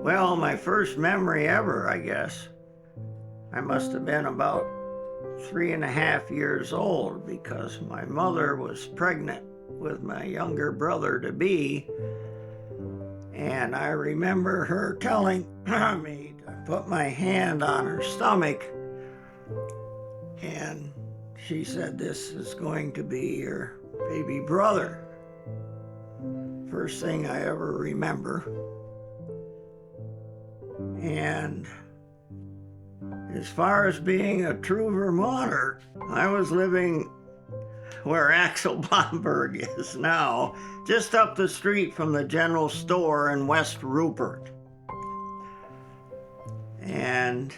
Well, my first memory ever, I guess. I must have been about 3.5 years old because my mother was pregnant with my younger brother-to-be, and I remember her telling me to put my hand on her stomach, and she said, "This is going to be your baby brother." First thing I ever remember. And as far as being a true Vermonter, I was living where Axel Blomberg is now, just up the street from the general store in West Rupert. And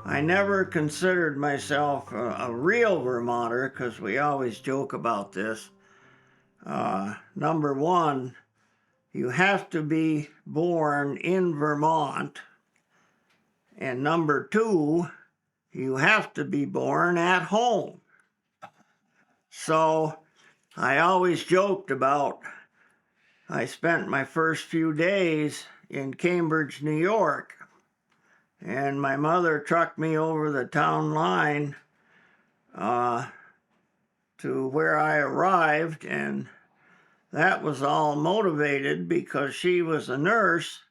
I never considered myself a real Vermonter, because we always joke about this. Number one, you have to be born in Vermont. And number two, you have to be born at home. So I always joked about, I spent my first few days in Cambridge, New York, and my mother trucked me over the town line to where I arrived, and that was all motivated because she was a nurse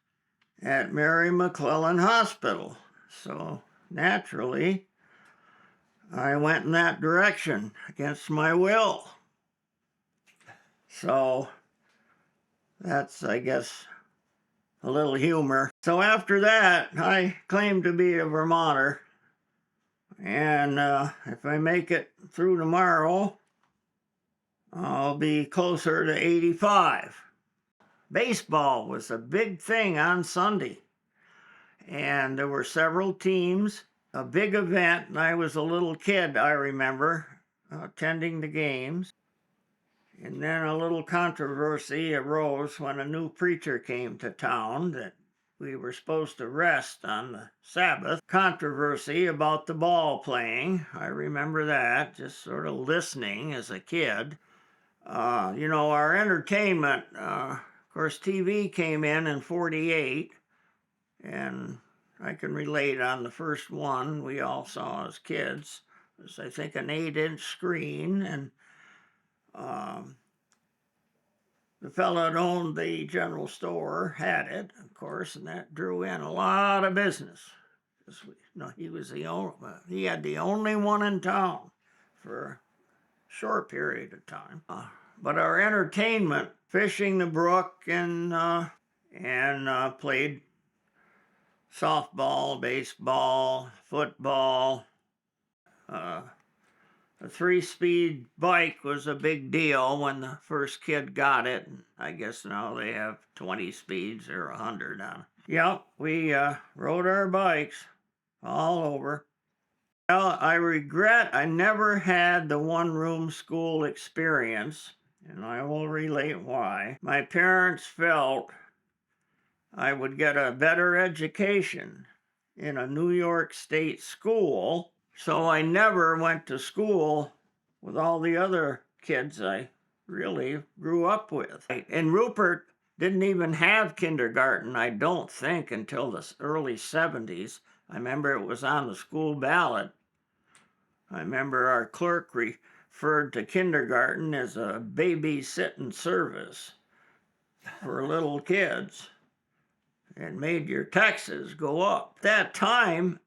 at Mary McClellan Hospital. So naturally, I went in that direction against my will. So that's, I guess, a little humor. So after that, I claim to be a Vermonter. And if I make it through tomorrow, I'll be closer to 85. Baseball was a big thing on Sunday. And there were several teams, a big event, and I was a little kid, I remember, attending the games. And then a little controversy arose when a new preacher came to town that we were supposed to rest on the Sabbath. Controversy about the ball playing. I remember that, just sort of listening as a kid. Our entertainment, of course, TV came in 48, and I can relate on the first one we all saw as kids. It was, I think, an 8-inch screen, and the fellow that owned the general store had it, of course, and that drew in a lot of business. He was he had the only one in town for a short period of time. But our entertainment, fishing the brook, and played softball, baseball, football. A 3-speed bike was a big deal when the first kid got it. I guess now they have 20 speeds or 100 on it. Yep, we rode our bikes all over. Well, I regret I never had the one-room school experience, and I will relate why. My parents felt I would get a better education in a New York State school, so I never went to school with all the other kids I really grew up with. And Rupert didn't even have kindergarten, I don't think, until the early 70s. I remember it was on the school ballot. I remember our clerk referred to kindergarten as a babysitting service for little kids, and made your taxes go up. At that time,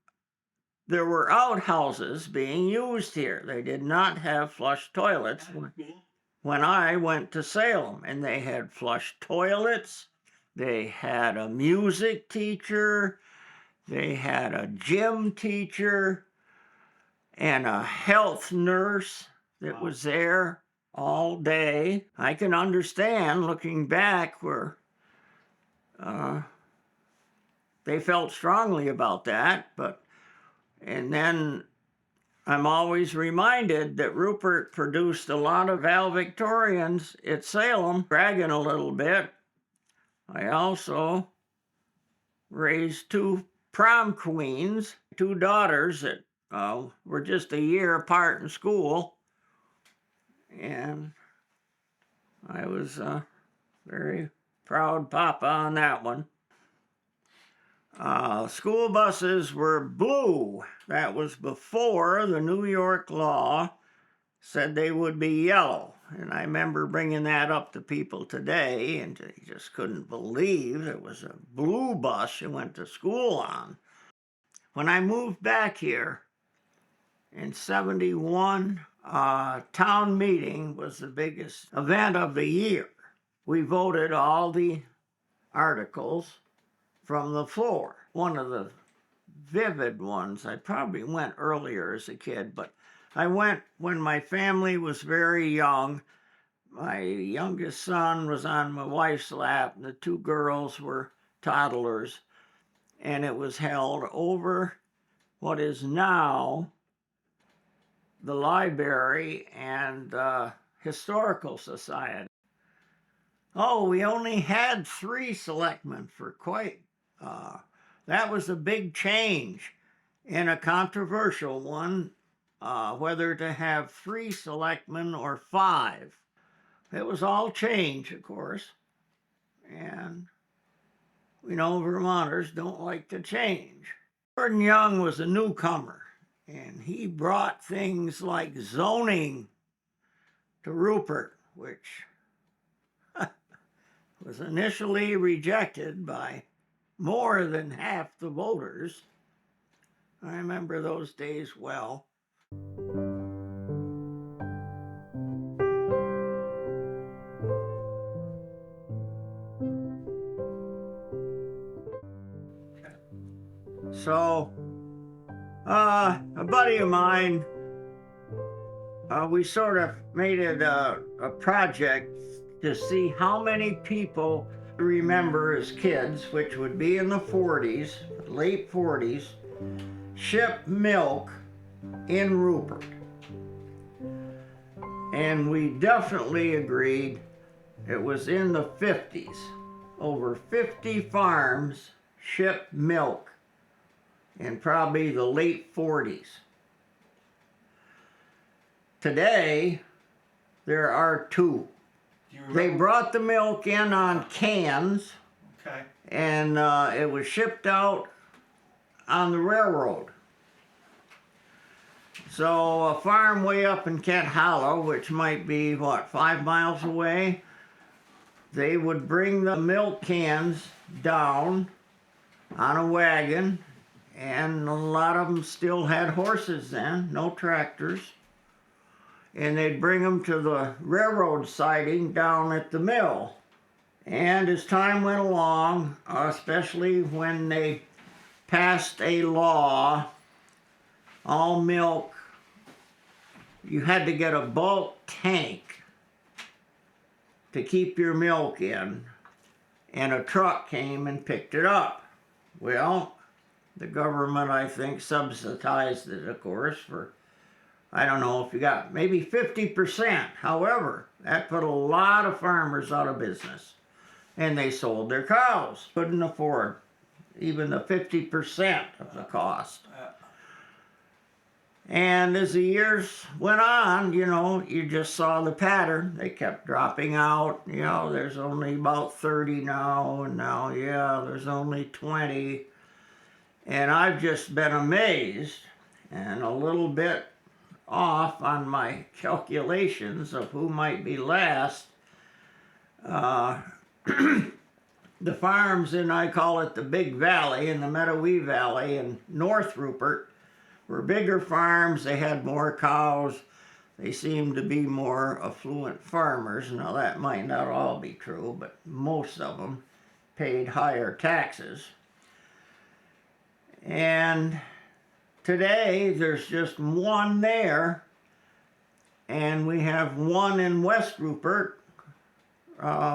there were outhouses being used here. They did not have flush toilets when I went to Salem, and they had flush toilets. They had a music teacher. They had a gym teacher and a health nurse that was there all day. I can understand, looking back, where they felt strongly about that, and then I'm always reminded that Rupert produced a lot of valedictorians at Salem. Bragging a little bit, I also raised 2 prom queens, 2 daughters that were just a year apart in school, and I was a very proud papa on that one. School buses were blue. That was before the New York law said they would be yellow. And I remember bringing that up to people today, and they just couldn't believe it was a blue bus you went to school on. When I moved back here in 71, town meeting was the biggest event of the year. We voted all the articles from the floor. One of the vivid ones, I probably went earlier as a kid, but I went when my family was very young. My youngest son was on my wife's lap, and the two girls were toddlers, and it was held over what is now the library and historical society. Oh, we only had 3 selectmen for quite, that was a big change and a controversial one, whether to have 3 selectmen or 5. It was all change, of course, and we know Vermonters don't like to change. Gordon Young was a newcomer, and he brought things like zoning to Rupert, which was initially rejected by more than half the voters. I remember those days well. So, a buddy of mine, we sort of made it a project to see how many people remember as kids, which would be in the 40s, late 40s, ship milk in Rupert. And we definitely agreed it was in the 50s. Over 50 farms shipped milk in probably the late 40s. Today, there are 2. They brought the milk in on cans, okay, and it was shipped out on the railroad. So a farm way up in Kent Hollow, which might be, 5 miles away, they would bring the milk cans down on a wagon, and a lot of them still had horses then, no tractors. And they'd bring them to the railroad siding down at the mill. And as time went along, especially when they passed a law, all milk, you had to get a bulk tank to keep your milk in, and a truck came and picked it up. Well, the government, I think, subsidized it, of course, for, I don't know if you got maybe 50%. However, that put a lot of farmers out of business, and they sold their cows. Couldn't afford even the 50% of the cost. And as the years went on, you just saw the pattern. They kept dropping out. There's only about 30 now, and now, there's only 20. And I've just been amazed and a little bit off on my calculations of who might be last. The farms in, I call it the Big Valley, in the Meadowee Valley in North Rupert, were bigger farms. They had more cows. They seemed to be more affluent farmers. Now that might not all be true, but most of them paid higher taxes. And today there's just one there, and we have one in West Rupert,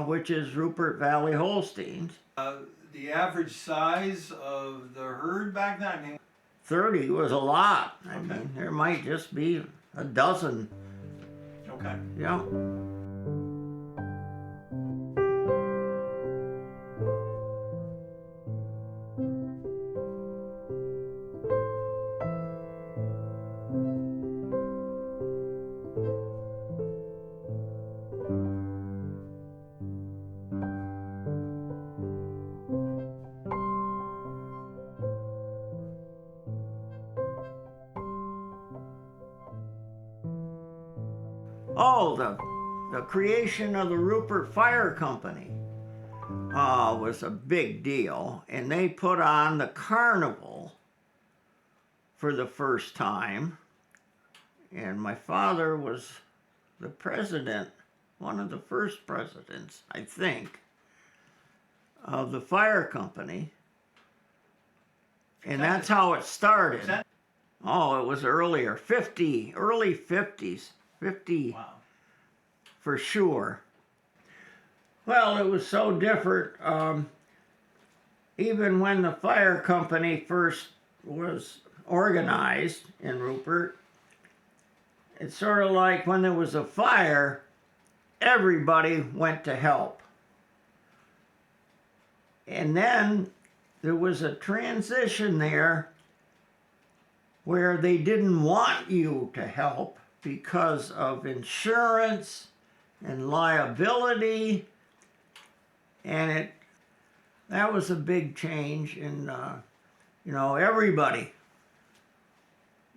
which is Rupert Valley Holsteins. The average size of the herd back then? 30 was a lot. I mean, there might just be a dozen. Okay. Yeah. Oh, the creation of the Rupert Fire Company was a big deal, and they put on the carnival for the first time, and my father was the president, one of the first presidents, I think, of the fire company, and that's how it started. Oh, it was earlier, early 50s, 50 Wow. for sure. Well, it was so different. Even when the fire company first was organized in Rupert, it's sort of like when there was a fire, everybody went to help. And then there was a transition there where they didn't want you to help because of insurance and liability, and that was a big change. And everybody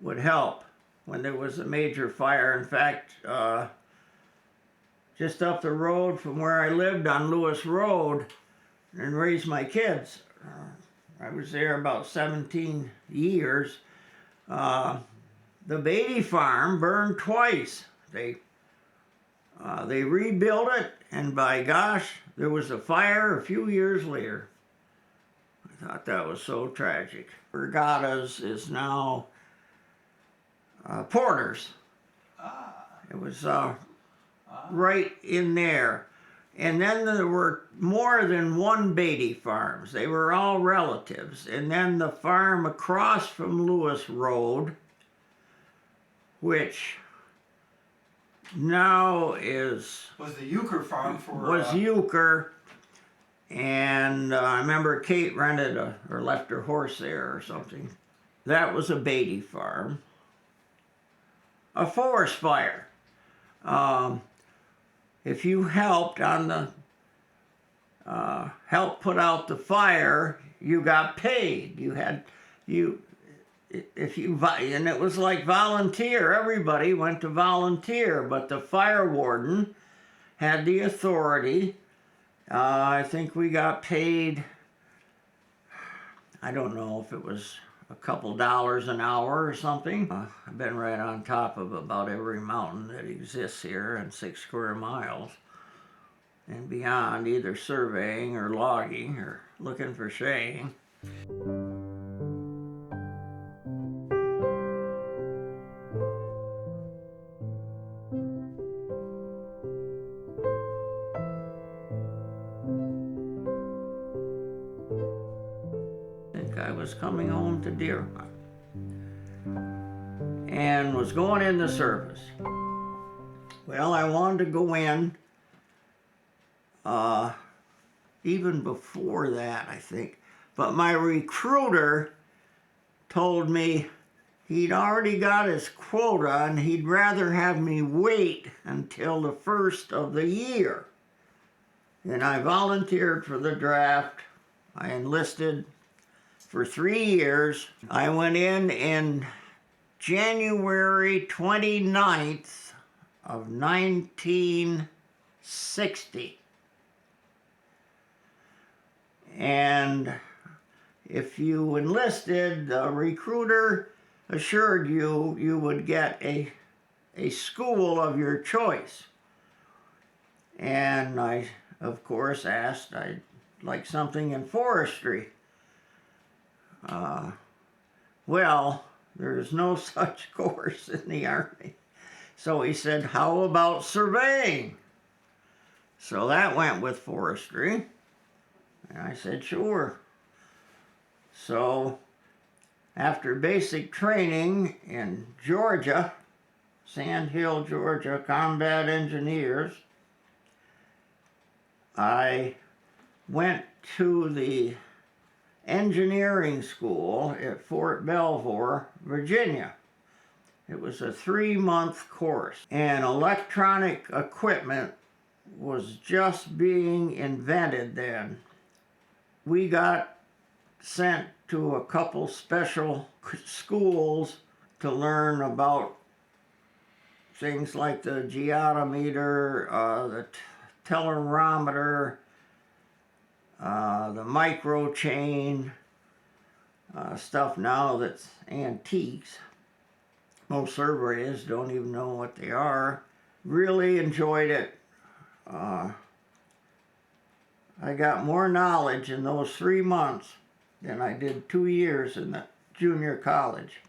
would help when there was a major fire. In fact, just up the road from where I lived on Lewis Road and raised my kids, I was there about 17 years. The Beatty farm burned twice. They rebuilt it, and by gosh, there was a fire a few years later. I thought that was so tragic. Regattas is now Porter's. It was right in there. And then there were more than one Beatty farms. They were all relatives. And then the farm across from Lewis Road, which now was the Euchre farm was Euchre. And I remember Kate rented or left her horse there or something. That was a Beatty farm. A forest fire. If you helped on the help put out the fire, you got paid. And it was like volunteer. Everybody went to volunteer, but the fire warden had the authority. I think we got paid, I don't know if it was a couple dollars an hour or something. I've been right on top of about every mountain that exists here in 6 square miles and beyond, either surveying or logging or looking for shale. I was coming home to Deer and was going in the service. Well, I wanted to go in even before that, I think, but my recruiter told me he'd already got his quota and he'd rather have me wait until the first of the year. And I volunteered for the draft. I enlisted for 3 years. I went in January 29th of 1960. And if you enlisted, the recruiter assured you you would get a school of your choice. And I, of course, asked I'd like something in forestry. Well, there's no such course in the Army. So he said, how about surveying? So that went with forestry. And I said, sure. So after basic training in Georgia, Sand Hill, Georgia, combat engineers, I went to the engineering school at Fort Belvoir, Virginia. It was a 3-month course, and electronic equipment was just being invented then. We got sent to a couple special schools to learn about things like the geodometer, the telerometer, the micro chain, stuff now that's antiques. Most surveyors don't even know what they are. Really enjoyed it. I got more knowledge in those 3 months than I did 2 years in the junior college.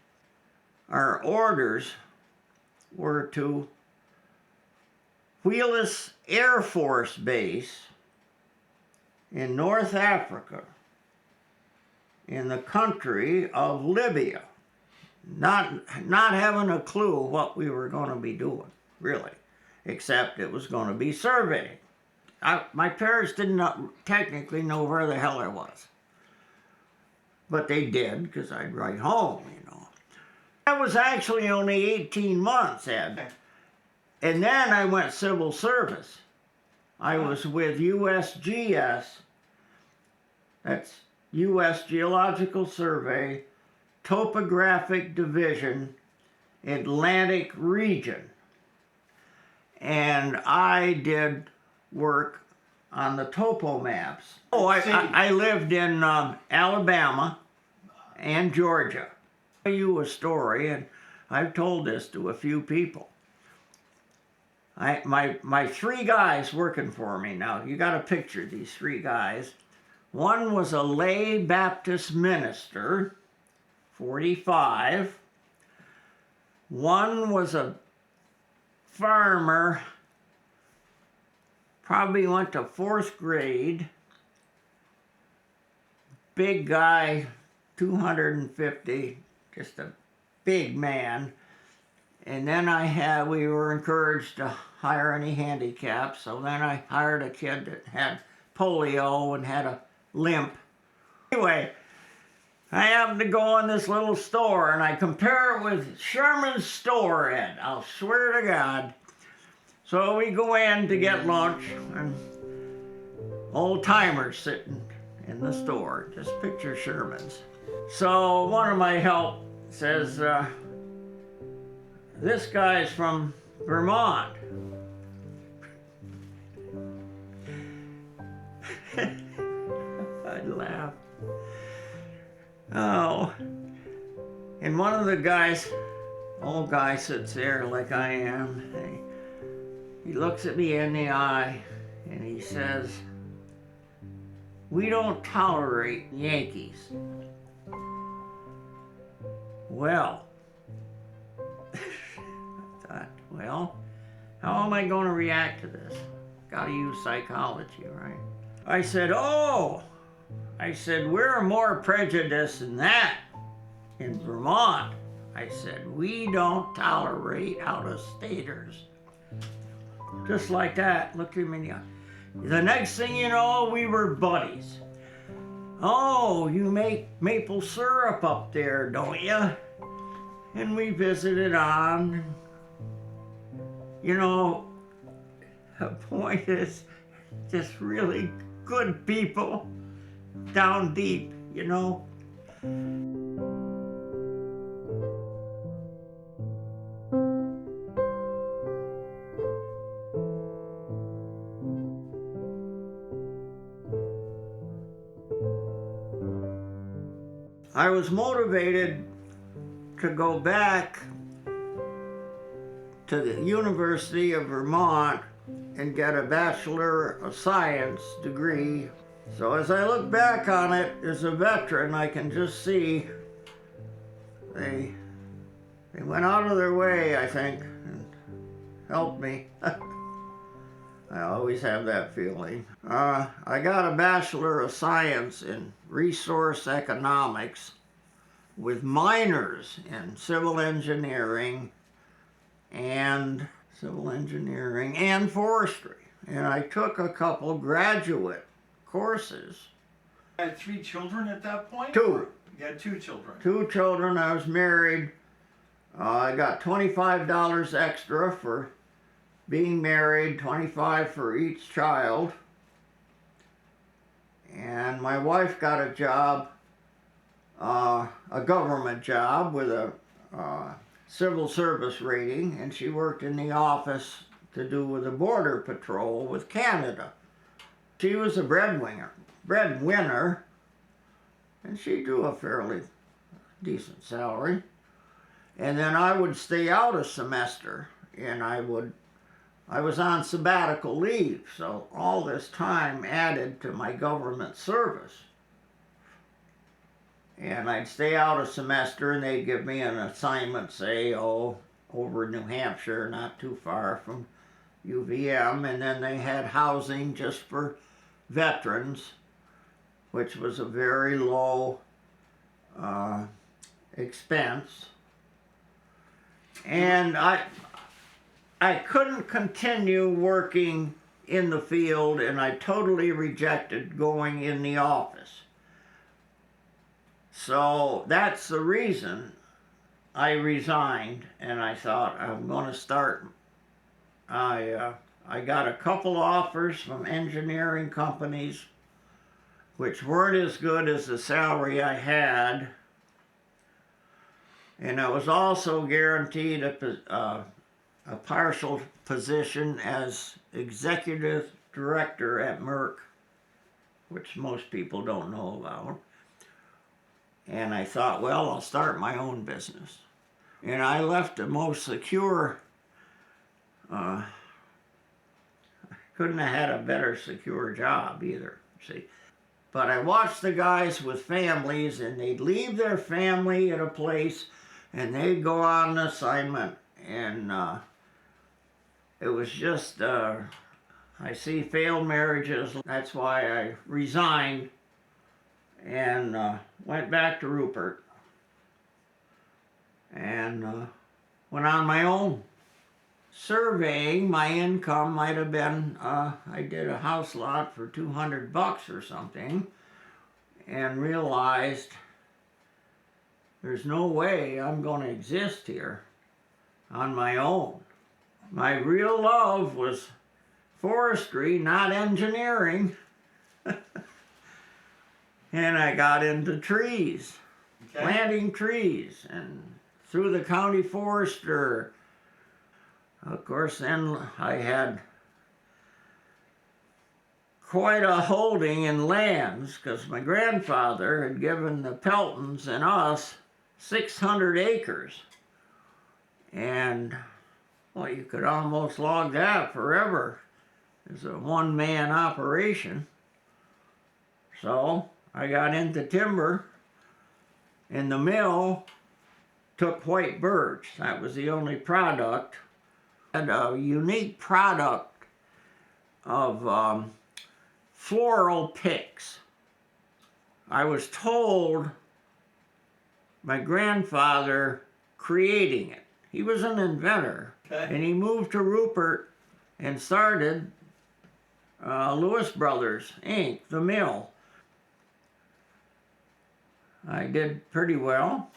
Our orders were to Wheelus Air Force Base in North Africa, in the country of Libya. Not having a clue what we were going to be doing, really, except it was going to be surveying. My parents didn't technically know where the hell I was, but they did because I'd write home, you know. I was actually only 18 months, Ed, and then I went civil service. I was with USGS, that's U.S. Geological Survey, Topographic Division, Atlantic Region. And I did work on the topo maps. Oh, I lived in Alabama and Georgia. I'll tell you a story, and I've told this to a few people. My 3 guys working for me now, you got to picture these 3 guys. One was a lay Baptist minister, 45. One was a farmer, probably went to 4th grade. Big guy, 250, just a big man. And then we were encouraged to hire any handicaps, so then I hired a kid that had polio and had a limp. Anyway, I happened to go in this little store and I compare it with Sherman's store, Ed. I'll swear to God. So we go in to get lunch and old timers sitting in the store. Just picture Sherman's. So one of my help says, this guy's from Vermont. I'd laugh. Oh. And one of the guys, old guy, sits there like I am. He looks at me in the eye and he says, "We don't tolerate Yankees." Well, I thought, well, how am I going to react to this? Got to use psychology, right? I said, we're more prejudiced than that in Vermont. I said, we don't tolerate out-of-staters. Just like that, looked at me in the eye. The next thing you know, we were buddies. Oh, you make maple syrup up there, don't you? And we visited on. You know, the point is, just really good people down deep, you know. I was motivated to go back to the University of Vermont and get a Bachelor of Science degree. So as I look back on it as a veteran, I can just see they went out of their way, I think, and helped me. I always have that feeling. I got a Bachelor of Science in Resource Economics with minors in civil engineering and forestry. And I took a couple graduate courses. You had 3 children at that point? 2. You had 2 children. 2 children. I was married. I got $25 extra for being married, $25 for each child. And my wife got a job, a government job with a civil service rating, and she worked in the office to do with the border patrol with Canada. She was a breadwinner, and she drew a fairly decent salary. And then I would stay out a semester, and I was on sabbatical leave, so all this time added to my government service. And I'd stay out a semester, and they'd give me an assignment, say, over in New Hampshire, not too far from UVM, and then they had housing just for veterans, which was a very low expense. And I couldn't continue working in the field, and I totally rejected going in the office. So that's the reason I resigned, and I thought I'm going to start. I got a couple offers from engineering companies, which weren't as good as the salary I had, and I was also guaranteed a partial position as executive director at Merck, which most people don't know about. And I thought, well, I'll start my own business. And I left the most secure, couldn't have had a better secure job either, see. But I watched the guys with families, and they'd leave their family at a place, and they'd go on an assignment, and it was just, I see failed marriages. That's why I resigned and went back to Rupert and went on my own. Surveying, my income might have been, I did a house lot for $200 or something, and realized there's no way I'm going to exist here on my own. My real love was forestry, not engineering. And I got into trees, planting trees, and through the county forester. Of course, then I had quite a holding in lands, because my grandfather had given the Peltons and us 600 acres. And, well, you could almost log that forever. It's a one-man operation. So I got into timber, and the mill took white birch. That was the only product. And a unique product of floral picks. I was told my grandfather creating it. He was an inventor, and he moved to Rupert and started Lewis Brothers Inc., the mill. I did pretty well.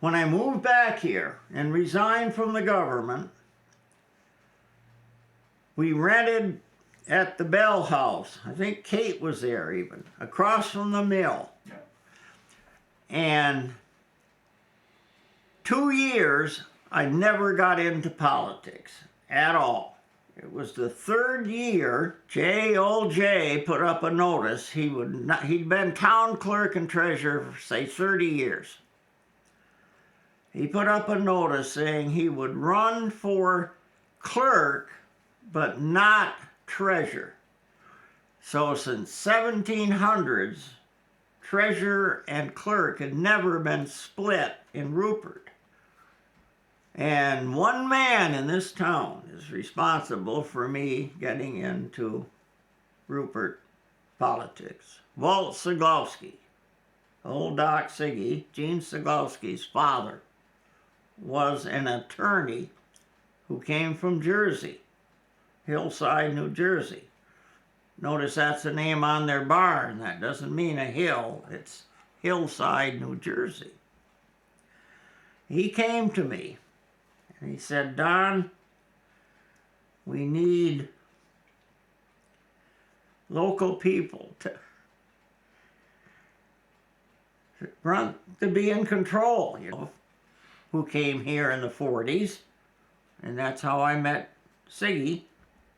When I moved back here and resigned from the government, we rented at the Bell House. I think Kate was there even, across from the mill. Yeah. And 2 years, I never got into politics at all. It was the third year, old Jay put up a notice. He'd been town clerk and treasurer for, say, 30 years. He put up a notice saying he would run for clerk, but not treasurer. So since 1700s, treasurer and clerk had never been split in Rupert. And one man in this town is responsible for me getting into Rupert politics. Walt Siglowski, old Doc Siggy, Gene Siglowski's father, was an attorney who came from Jersey, Hillside, New Jersey. Notice that's the name on their barn. That doesn't mean a hill. It's Hillside, New Jersey. He came to me and he said, "Don, we need local people to be in control, you know." who came here in the 40s, and that's how I met Siggy.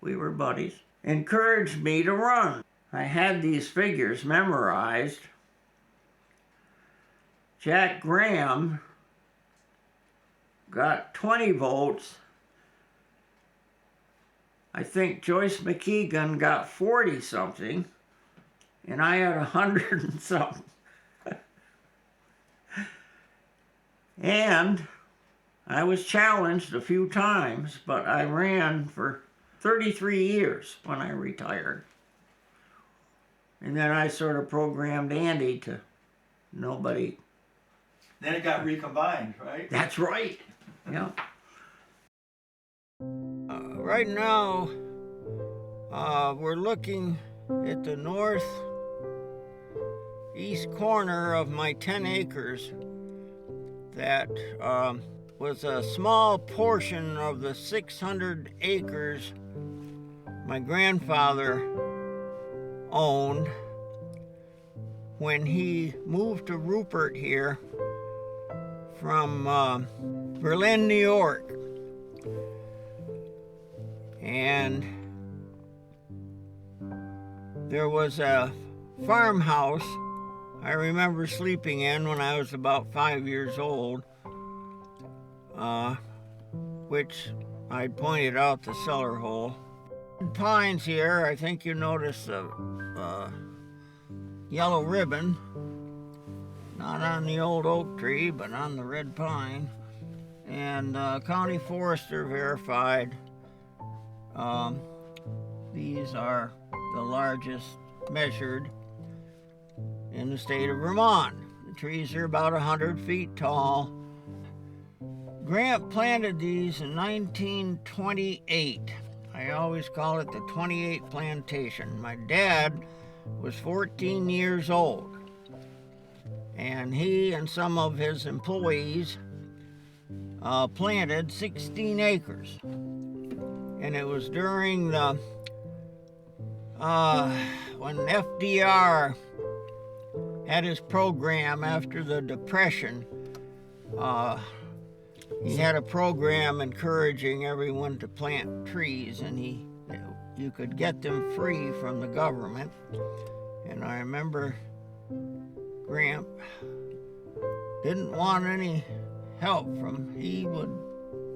We were buddies. Encouraged me to run. I had these figures memorized. Jack Graham got 20 votes. I think Joyce McKeegan got 40 something, and I had 100 and something. And I was challenged a few times, but I ran for 33 years when I retired. And then I sort of programmed Andy to nobody. Then it got recombined, right? That's right. Yeah. Right now, we're looking at the northeast corner of my 10 acres that was a small portion of the 600 acres my grandfather owned when he moved to Rupert here from Berlin, New York. And there was a farmhouse I remember sleeping in when I was about 5 years old, which I pointed out the cellar hole. Pines here, I think you notice the yellow ribbon, not on the old oak tree, but on the red pine. And county forester verified these are the largest measured in the state of Vermont. The trees are about 100 feet tall. Grant planted these in 1928. I always call it the 28 plantation. My dad was 14 years old, and he and some of his employees planted 16 acres. And it was during the when FDR had his program after the Depression. He had a program encouraging everyone to plant trees, and you could get them free from the government. And I remember Gramp didn't want any help from, he would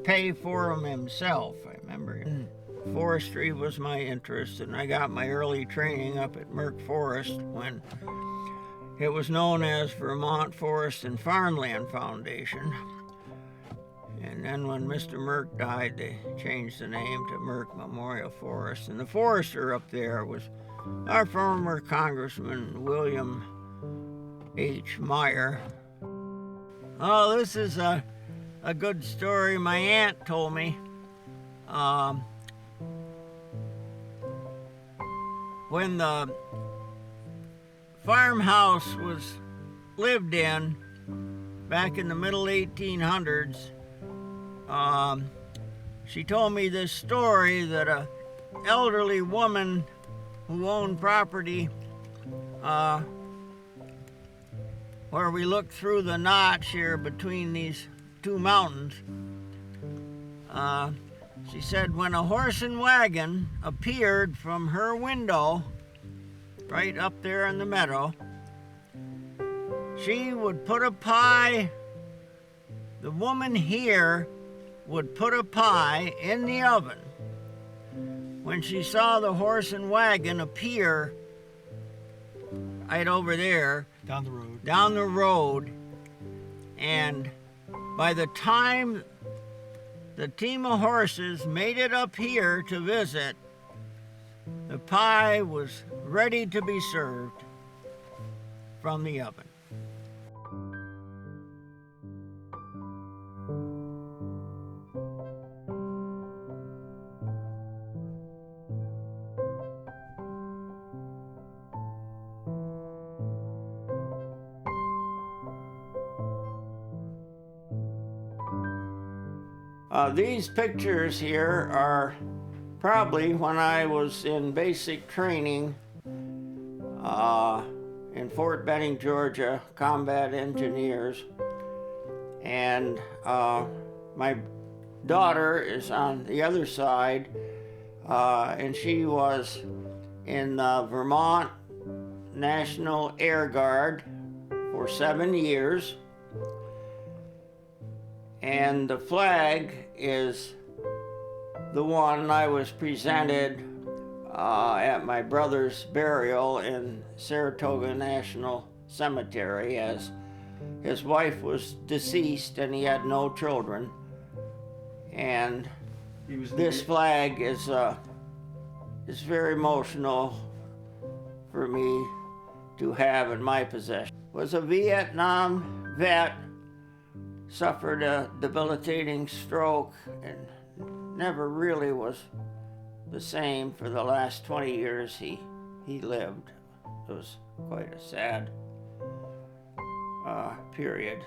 pay for them himself. I remember forestry was my interest, and I got my early training up at Merck Forest when it was known as Vermont Forest and Farmland Foundation. And then when Mr. Merck died, they changed the name to Merck Memorial Forest. And the forester up there was our former Congressman William H. Meyer. Oh, this is a good story my aunt told me. When the farmhouse was lived in back in the middle 1800s, she told me this story that a elderly woman who owned property where we look through the notch here between these two mountains, she said when a horse and wagon appeared from her window right up there in the meadow, she would put a pie, the woman here would put a pie in the oven when she saw the horse and wagon appear right over there Down the road. And by the time the team of horses made it up here to visit, the pie was ready to be served from the oven. These pictures here are probably when I was in basic training in Fort Benning, Georgia, combat engineers. And my daughter is on the other side, and she was in the Vermont National Air Guard for 7 years. And the flag is the one I was presented at my brother's burial in Saratoga National Cemetery, as his wife was deceased and he had no children. And this flag is very emotional for me to have in my possession. Was a Vietnam vet, suffered a debilitating stroke, and never really was the same for the last 20 years he lived. It was quite a sad period.